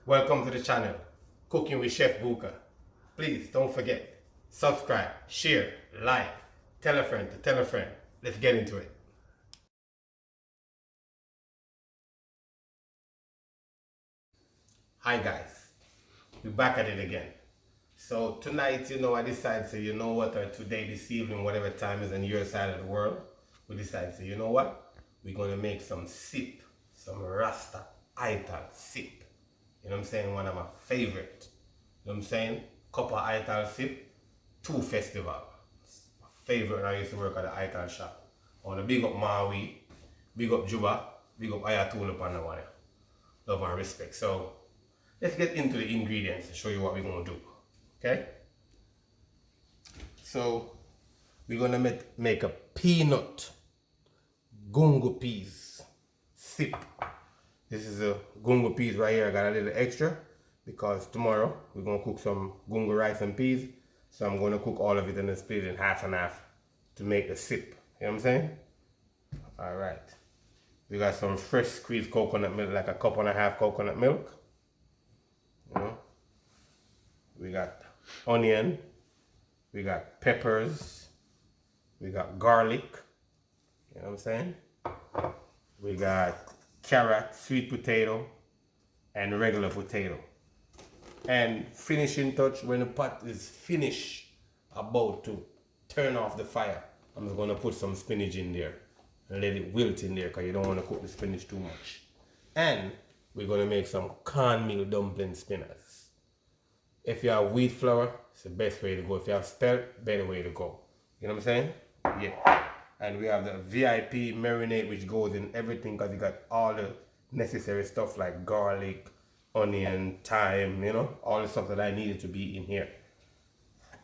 Welcome to the channel, Cooking with Chef Bouka. Please don't forget, subscribe, share, like, tell a friend to tell a friend. Let's get into it. Hi guys, we're back at it again. So tonight, I decided to, or today, this evening, whatever time is on your side of the world, we decided to, we're going to make some sip, some Rasta ital sip. You know what I'm saying? One of my favorite. You know what I'm saying? Cup of ital sip, 2 festival. My favorite when I used to work at the ital shop. I want to big up Maui, big up Juba, big up Ayatollah upon the one. Love and respect. So let's get into the ingredients and show you what we're going to do. Okay? So we're going to make a peanut gungo peas sip. This is a gungo peas right here. I got a little extra because tomorrow we're going to cook some gungo rice and peas. So I'm going to cook all of it and then split it in half and half to make the sip. You know what I'm saying? Alright. We got some fresh squeezed coconut milk, like a 1.5 cups coconut milk. We got onion. We got peppers. We got garlic. You know what I'm saying? We got carrot, sweet potato, and regular potato. And finishing touch, when the pot is finished, about to turn off the fire, I'm just going to put some spinach in there and let it wilt in there because you don't want to cook the spinach too much. And we're going to make some cornmeal dumpling spinners. If you have wheat flour, it's the best way to go. If you have spelt, better way to go. You know what I'm saying? Yeah. And we have the VIP marinade, which goes in everything because you got all the necessary stuff like garlic, onion, thyme, all the stuff that I needed to be in here.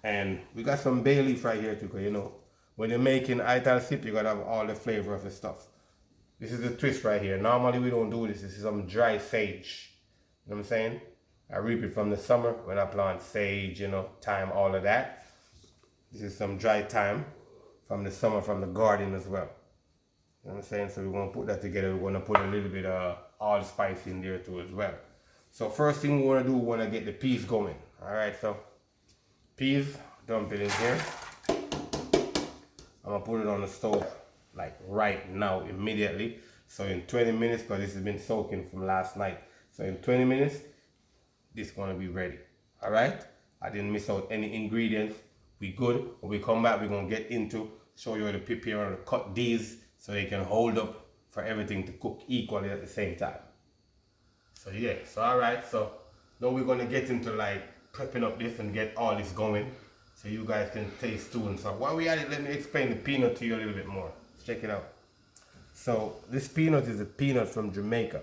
And we got some bay leaf right here too, because when you're making ital sip, you got to have all the flavor of the stuff. This is the twist right here. Normally we don't do this. This is some dry sage. You know what I'm saying? I reap it from the summer when I plant sage, thyme, all of that. This is some dry thyme from the summer from the garden as well. You know what I'm saying? So we're going to put that together. We're going to put a little bit of allspice in there too as well. So first thing we want to do, we want to get the peas going. Alright, so peas, dump it in here. I'm going to put it on the stove like right now, immediately. So in 20 minutes, because this has been soaking from last night. So in 20 minutes, this is going to be ready. Alright? I didn't miss out any ingredients. We good. When we come back, we're going to get into, show you how to prepare and cut these so they can hold up for everything to cook equally at the same time. So yeah, so alright, so now we're going to get into like prepping up this and get all this going so you guys can taste too. And so while we at it, let me explain the peanut to you a little bit more. Let's check it out. So this peanut is a peanut from Jamaica.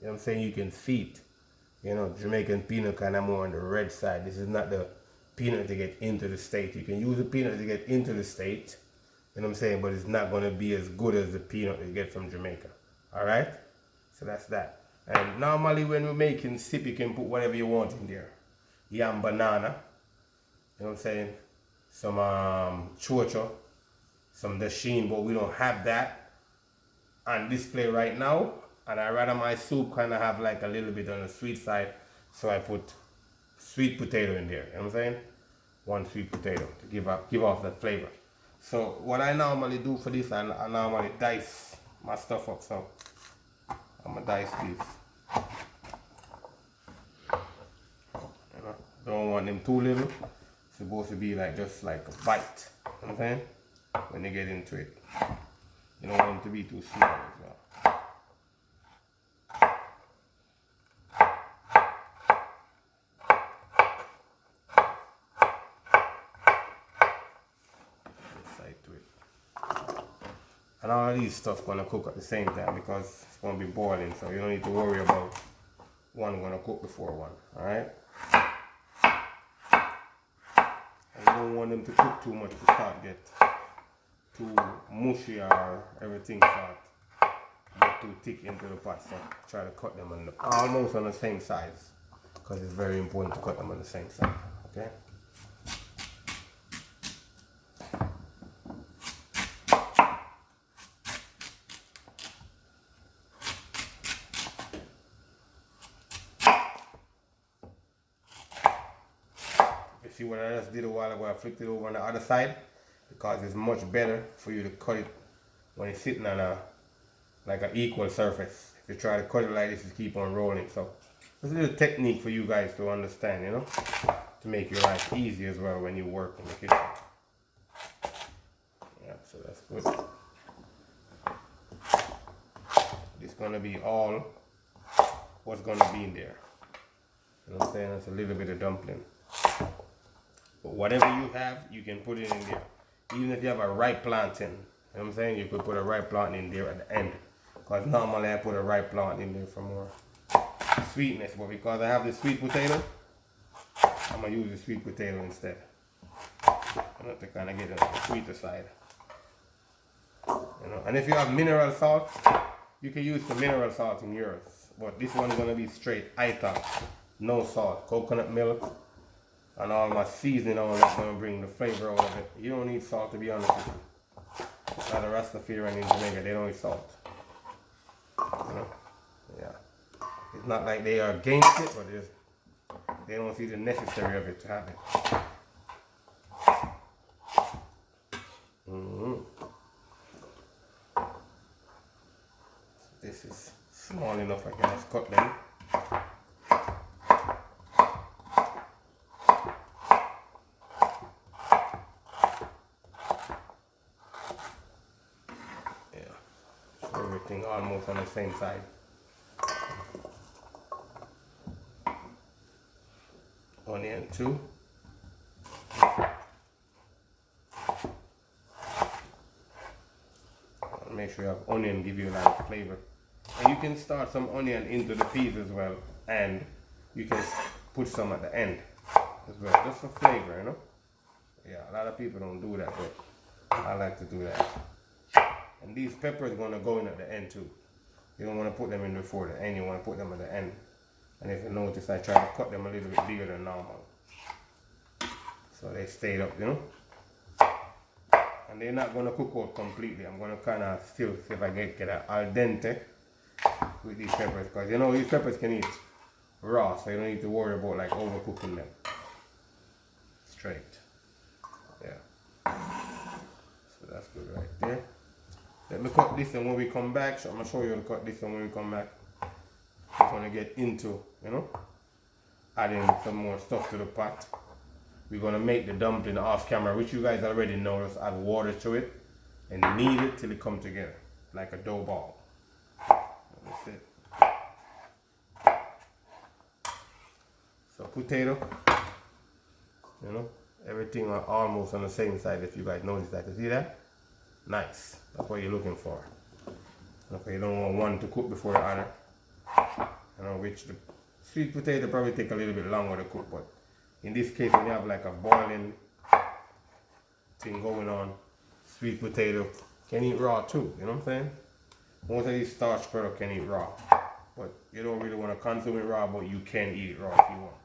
You know what I'm saying? You can see it. Jamaican peanut kind of more on the red side. This is not the peanut to get into the state. You can use the peanut to get into the state, you know what I'm saying, but it's not going to be as good as the peanut you get from Jamaica. Alright? So that's that. And normally when we're making sip, you can put whatever you want in there. Yam banana, you know what I'm saying, some chocho, some dasheen, but we don't have that on display right now. And I rather my soup kind of have like a little bit on the sweet side, so I put sweet potato in there. You know what I'm saying? 1 sweet potato to give off that flavor. So what I normally do for this, I normally dice my stuff up. So I'm gonna dice these. Don't want them too little. It's supposed to be like just like a bite. You know what I'm saying? When you get into it, you don't want them to be too small as well. And all of these stuff gonna cook at the same time because it's gonna be boiling, so you don't need to worry about one gonna cook before one. Alright? And you don't want them to cook too much to start get too mushy or everything start get too thick into the pot. So try to cut them almost on the same size because it's very important to cut them on the same size. Okay? See what I just did a while ago? I flipped it over on the other side because it's much better for you to cut it when it's sitting on a like an equal surface. If you try to cut it like this, it keep on rolling. So this is a technique for you guys to understand, you know, to make your life easy as well when you work in the kitchen. Yeah, so that's good. This is gonna be all what's gonna be in there. You know what I'm saying? That's a little bit of dumpling. But whatever you have, you can put it in there. Even if you have a ripe plantain, you know what I'm saying? You could put a ripe plantain in there at the end. Because normally I put a ripe plantain in there for more sweetness. But because I have the sweet potato, I'm going to use the sweet potato instead. I'm going to kind of get it on the sweeter side. You know? And if you have mineral salt, you can use the mineral salt in yours. But this one's going to be straight ital. No salt. Coconut milk. And all my seasoning, all that's going to bring the flavor out of it. You don't need salt, to be honest with you. Not the Rastafarian in Jamaica, they don't eat salt. You know? Yeah. It's not like they are against it, but they don't see the necessary of it to have it. This is small enough, I can just cut them. Everything almost on the same side. Onion too. Make sure you have onion, give you a lot of flavor. And you can start some onion into the peas as well, and you can put some at the end as well, just for flavor, you know. Yeah, a lot of people don't do that, but I like to do that. And these peppers are going to go in at the end too. You don't want to put them in before the end, you want to put them at the end. And if you notice, I try to cut them a little bit bigger than normal. So they stayed up, you know. And they're not going to cook out completely. I'm going to kind of still see if I get an al dente with these peppers. Because you know, these peppers can eat raw, so you don't need to worry about like overcooking them. Straight. Yeah. So that's good right there. Let me cut this one when we come back. So I'm going to show you how to cut this one when we come back. Just want to get into, you know, adding some more stuff to the pot. We're going to make the dumpling off camera, which you guys already know. Just add water to it and knead it till it comes together like a dough ball. That's it. So potato, you know, everything are almost on the same side. If you guys notice that, you see that? Nice. That's what you're looking for. Okay, you don't want one to cook before the other. You know, which the sweet potato probably take a little bit longer to cook, but in this case, when you have like a boiling thing going on, sweet potato can eat raw too, you know what I'm saying? Most of these starch products can eat raw, but you don't really want to consume it raw, but you can eat it raw if you want.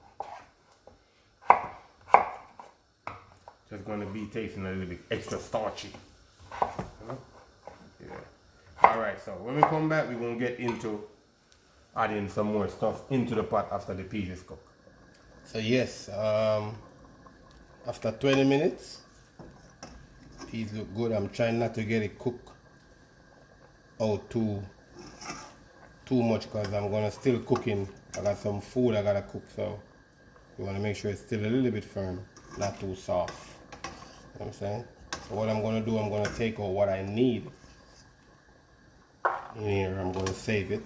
Just going to be tasting a little bit extra starchy, you know? Yeah. Alright, so when we come back, we're going to get into adding some more stuff into the pot after the peas is cooked. So yes, after 20 minutes, peas look good. I'm trying not to get it cooked out too much because I'm gonna still cooking. I got some food I gotta cook, so you wanna make sure it's still a little bit firm, not too soft. You know what I'm saying? So what I'm gonna do, I'm gonna take out what I need in here. I'm gonna save it.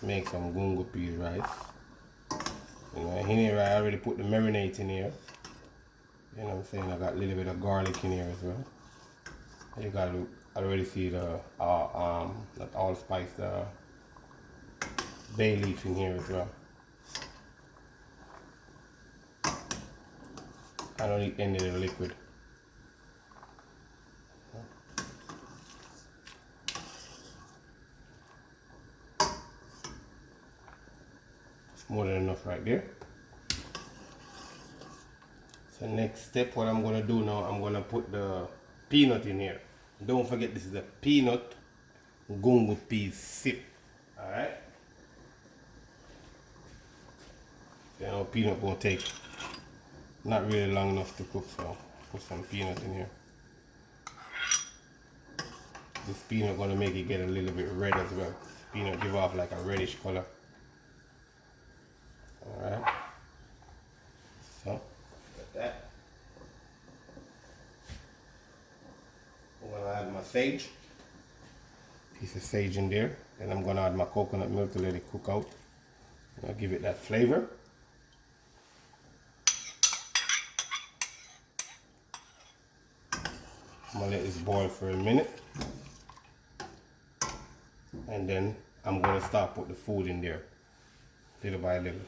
Make some gungo peas rice. You know, in here I already put the marinade in here. You know what I'm saying? I got a little bit of garlic in here as well. You got to already see the that allspice, the bay leaf in here as well. I don't need any of the liquid. It's more than enough right there. So next step, what I'm gonna do now, I'm gonna put the peanut in here. Don't forget, this is a peanut gungo peas sip. Alright? You know, peanut gonna take Not really long enough to cook, so put some peanuts in here. This peanut gonna make it get a little bit red as well. Peanut give off like a reddish color. Alright. So, got that. I'm gonna add my sage. Piece of sage in there. Then I'm gonna add my coconut milk to let it cook out. I'll give it that flavor. I'm gonna let this boil for a minute. And then I'm gonna start put the food in there, little by little.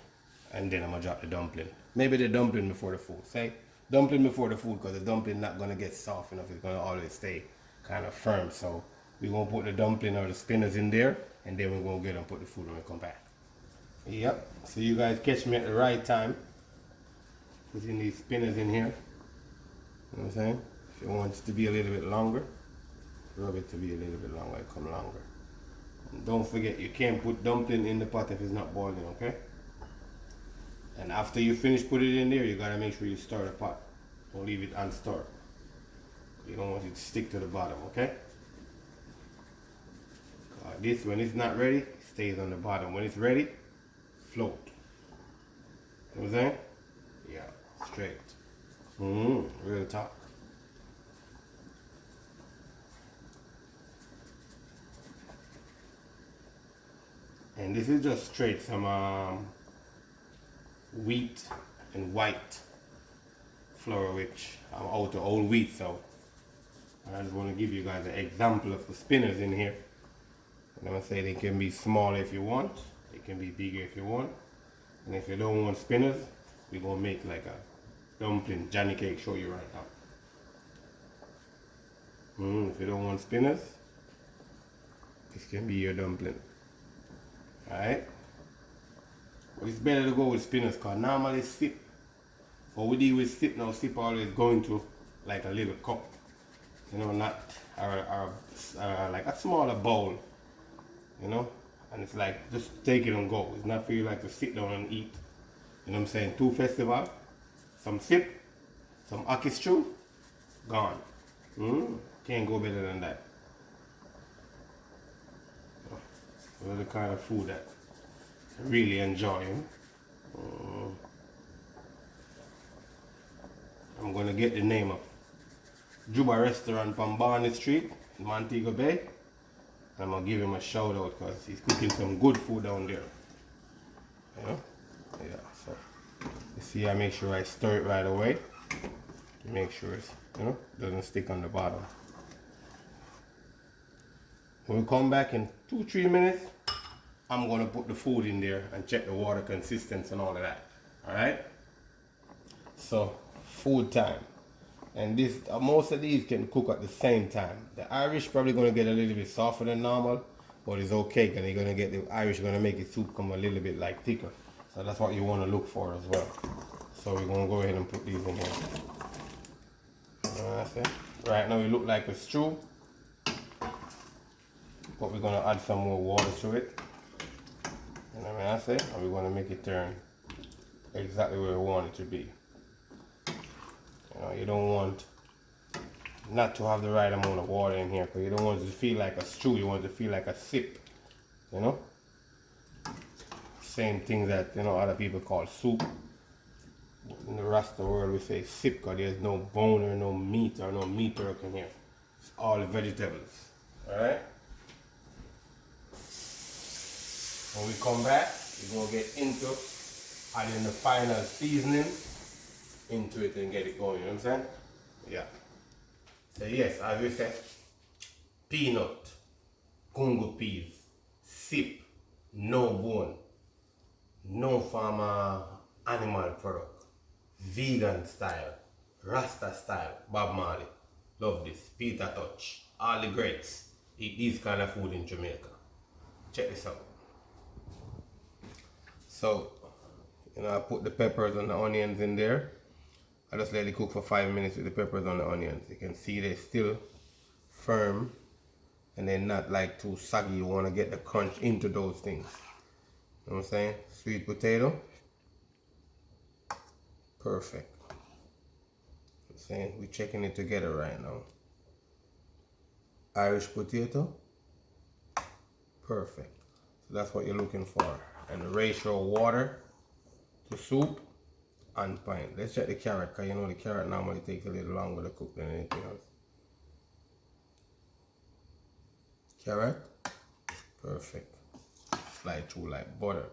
And then I'm gonna drop the dumpling. Maybe the dumpling before the food. Say dumpling before the food, because the dumpling not gonna get soft enough. It's gonna always stay kind of firm. So we're gonna put the dumpling or the spinners in there, and then we're gonna get and put the food when we come back. Yep. So you guys catch me at the right time. Putting these spinners in here. You know what I'm saying? If you want it to be a little bit longer, rub it to be a little bit longer. It come longer. And don't forget, you can't put dumpling in the pot if it's not boiling, okay? And after you finish putting it in there, you gotta make sure you stir the pot. Don't leave it unstirred. You don't want it to stick to the bottom, okay? This, when it's not ready, it stays on the bottom. When it's ready, float. You know what I'm saying? Yeah, straight. Real talk. And this is just straight some wheat and white flour, which I'm out of old wheat, so I just want to give you guys an example of the spinners in here. And I'm gonna say they can be small if you want, they can be bigger if you want, and if you don't want spinners, we're gonna make like a dumpling Johnny cake, show you right now. If you don't want spinners, this can be your dumpling. Alright? But it's better to go with spinners, because normally sip, what we do with sip now, sip always going to like a little cup. You know, not like a smaller bowl. You know? And it's like, just take it and go. It's not for you like to sit down and eat. You know what I'm saying? 2 festival, some sip, some ackee stew, gone. Can't go better than that. Those are the kind of food that I really enjoy. I'm gonna get the name of Juba restaurant from Barney Street in Montego Bay. I'm gonna give him a shout out because he's cooking some good food down there. You know? Yeah, so you see, I make sure I stir it right away. Make sure it's, you know, doesn't stick on the bottom. When we come back in 2-3 minutes, I'm gonna put the food in there and check the water consistency and all of that. Alright? So, food time. And this, most of these can cook at the same time. The Irish probably gonna get a little bit softer than normal, but it's okay because you're gonna get the Irish gonna make the soup come a little bit like thicker. So that's what you wanna look for as well. So we're gonna go ahead and put these in here. Right now it look like a stew, but we're gonna add some more water to it. You know what I say? And we're gonna make it turn exactly where we want it to be. You know, you don't want not to have the right amount of water in here, because you don't want it to feel like a stew, you want it to feel like a sip. You know? Same thing that, you know, other people call soup. In the rest of the world we say sip, because there's no bone or no meat or no meat work in here. It's all vegetables. Alright? When we come back, we're going to get into adding the final seasoning into it and get it going, you know what I'm saying? Yeah. So yes, as we said, peanut, Gungo peas, sip, no bone, no farmer animal product, vegan style, Rasta style, Bob Marley. Love this, Peter Touch, all the greats eat these kind of food in Jamaica. Check this out. So, you know, I put the peppers and the onions in there. I just let it cook for 5 minutes with the peppers and the onions. You can see they're still firm and they're not like too saggy. You want to get the crunch into those things. You know what I'm saying? Sweet potato. Perfect. saying we're checking it together right now. Irish potato. Perfect. So that's what you're looking for. And the ratio of water to soup on pint. Let's check the carrot, because you know the carrot normally takes a little longer to cook than anything else. Carrot. Perfect. Slide through like butter.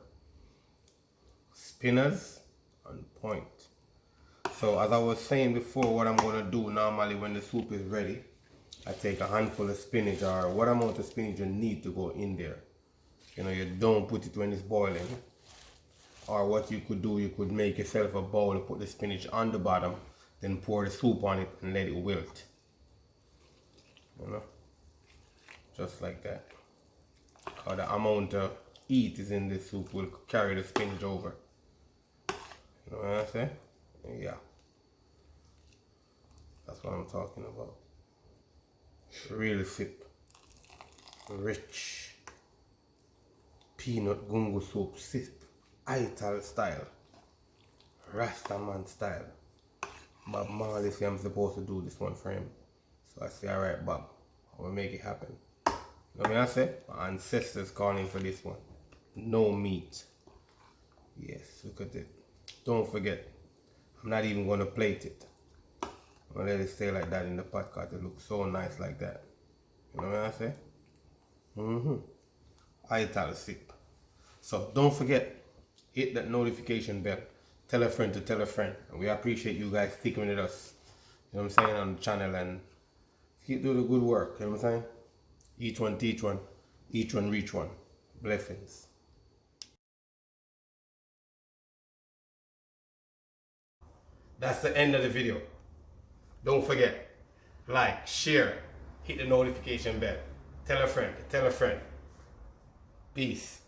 Spinners on point. So as I was saying before, what I'm going to do normally when the soup is ready, I take a handful of spinach, or what amount of spinach you need to go in there. You know, you don't put it when it's boiling. Or what you could do, you could make yourself a bowl and put the spinach on the bottom, then pour the soup on it and let it wilt. You know, just like that. Or the amount of heat is in the soup will carry the spinach over. You know what I'm saying? Yeah. That's what I'm talking about. Really sip. Rich. Peanut gungo soup sip. Ital style. Rastaman style. Bob Marley said I'm supposed to do this one for him. So I say, alright Bob, I will make it happen. You know what I say? My ancestors calling for this one. No meat. Yes, look at it. Don't forget, I'm not even going to plate it. I'm going to let it stay like that in the pot because it looks so nice like that. You know what I say? Ital sip. So don't forget, hit that notification bell. Tell a friend to tell a friend. And we appreciate you guys sticking with us. You know what I'm saying? On the channel, and keep doing the good work. You know what I'm saying? Each one teach one. Each one reach one. Blessings. That's the end of the video. Don't forget, like, share, hit the notification bell. Tell a friend. Peace.